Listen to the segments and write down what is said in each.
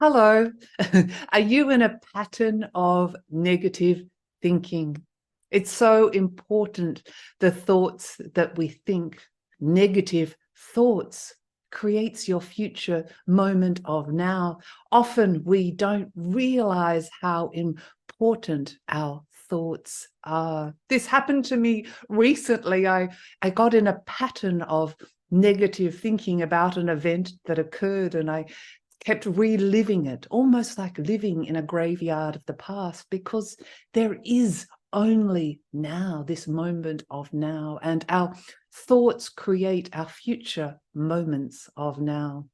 Hello. Are you in a pattern of negative thinking? It's so important, the thoughts that we think. Negative thoughts creates your future moment of now. Often we don't realize how important our thoughts are. This happened to me recently. I got in a pattern of negative thinking about an event that occurred, and I kept reliving it, almost like living in a graveyard of the past, because there is only now, this moment of now, and our thoughts create our future moments of now.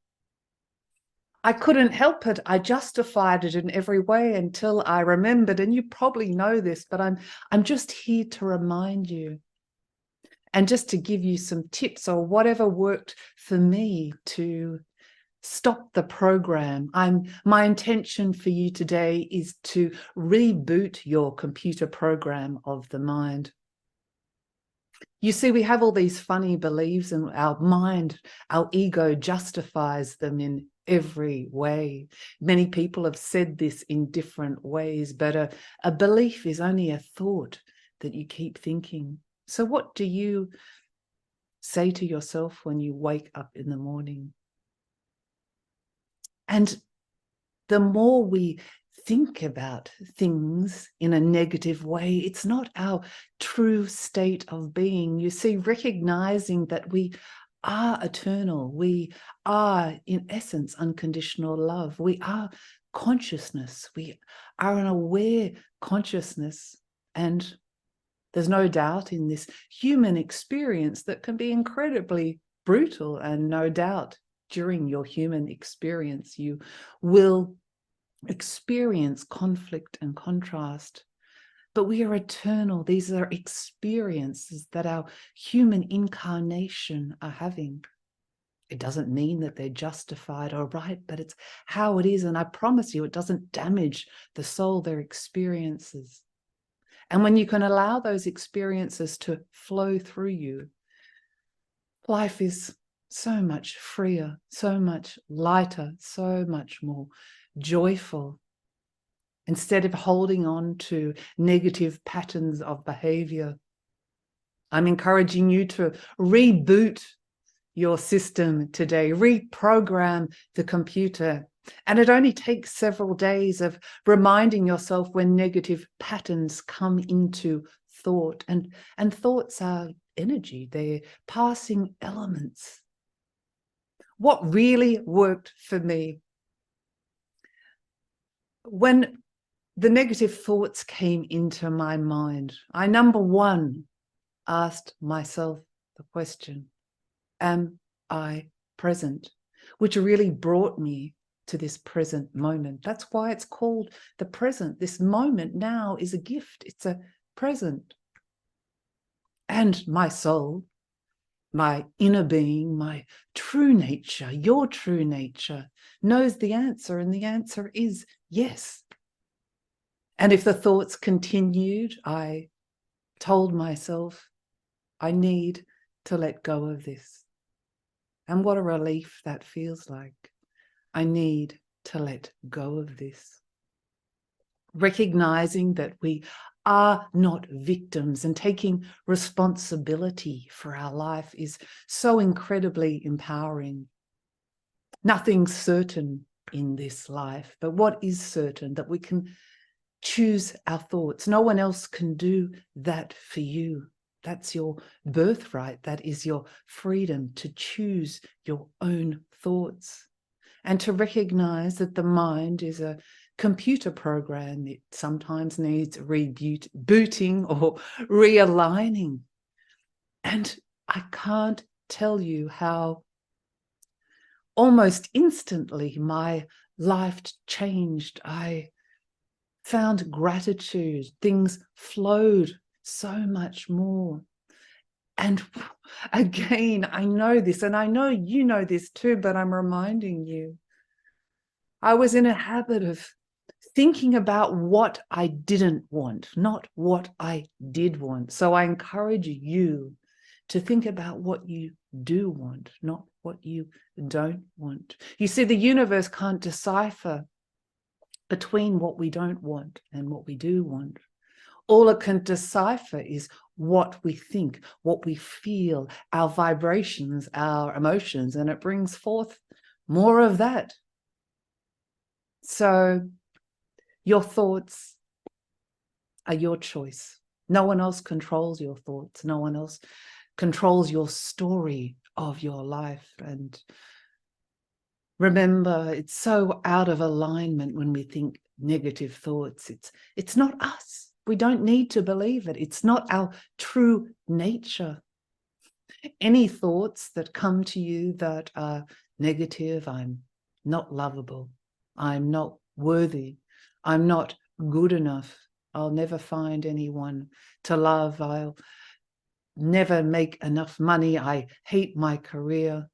I couldn't help it. I justified it in every way until I remembered, and you probably know this, but I'm just here to remind you and just to give you some tips or whatever worked for me to stop the program. My intention for you today is to reboot your computer program of the mind. You see, we have all these funny beliefs, and our mind, our ego justifies them in every way. Many people have said this in different ways, but a belief is only a thought that you keep thinking. So what do you say to yourself when you wake up in the morning? And the more we think about things in a negative way, it's not our true state of being. You see, recognizing that we are eternal, we are in essence unconditional love, we are consciousness, we are an aware consciousness, and there's no doubt in this human experience that can be incredibly brutal, and no doubt during your human experience you will experience conflict and contrast. But we are eternal. These are experiences that our human incarnation are having. It doesn't mean that they're justified or right, but it's how it is. And I promise you, it doesn't damage the soul, their experiences. And when you can allow those experiences to flow through you, life is so much freer, so much lighter, so much more joyful. Instead of holding on to negative patterns of behavior, I'm encouraging you to reboot your system today, reprogram the computer. And it only takes several days of reminding yourself when negative patterns come into thought. And thoughts are energy, they're passing elements. What really worked for me, when the negative thoughts came into my mind, I, number one, asked myself the question, am I present? Which really brought me to this present moment. That's why it's called the present. This moment now is a gift. It's a present. And my soul, my inner being, my true nature, your true nature, knows the answer, and the answer is yes. And if the thoughts continued, I told myself, I need to let go of this. And what a relief that feels like. I need to let go of this. Recognizing that we are not victims, and taking responsibility for our life is so incredibly empowering. Nothing's certain in this life, but what is certain, that we can choose our thoughts. No one else can do that for you. That's your birthright. That is your freedom to choose your own thoughts, and to recognize that the mind is a computer program. It sometimes needs rebooting or realigning. And I can't tell you how almost instantly my life changed. I found gratitude. Things flowed so much more. And again, I know this, and I know you know this too, but I'm reminding you, I was in a habit of thinking about what I didn't want, not what I did want. So I encourage you to think about what you do want, not what you don't want. You see, the universe can't decipher between what we don't want and what we do want. All it can decipher is what we think, what we feel, our vibrations, our emotions, and it brings forth more of that. So your thoughts are your choice. No one else controls your thoughts. No one else controls your story of your life. And remember, it's so out of alignment when we think negative thoughts. It's not us. We don't need to believe it. It's not our true nature. Any thoughts that come to you that are negative, I'm not lovable, I'm not worthy, I'm not good enough, I'll never find anyone to love, I'll never make enough money, I hate my career,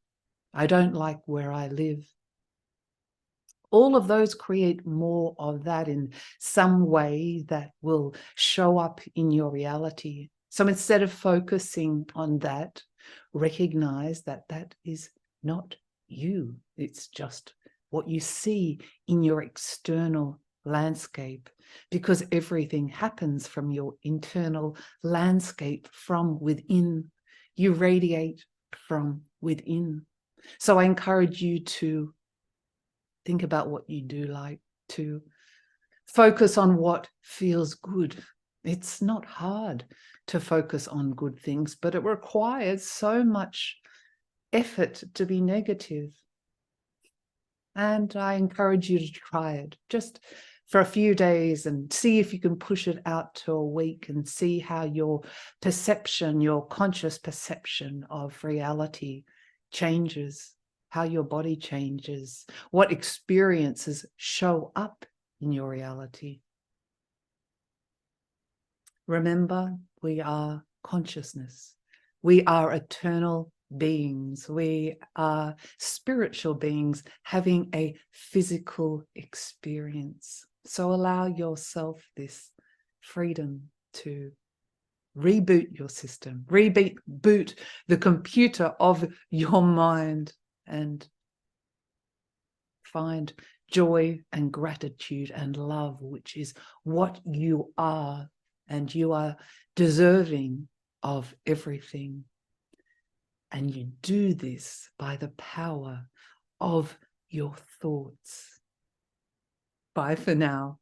I don't like where I live. All of those create more of that in some way that will show up in your reality. So instead of focusing on that, recognize that that is not you. It's just what you see in your external landscape, because everything happens from your internal landscape from within. You radiate from within. So I encourage you to think about what you do like, to focus on what feels good. It's not hard to focus on good things, but it requires so much effort to be negative. And I encourage you to try it just for a few days and see if you can push it out to a week and see how your perception, your conscious perception of reality changes, how your body changes, what experiences show up in your reality. Remember, we are consciousness. We are eternal beings. We are spiritual beings having a physical experience. So allow yourself this freedom to reboot your system, reboot the computer of your mind, and find joy and gratitude and love, which is what you are, and you are deserving of everything. And you do this by the power of your thoughts. Bye for now.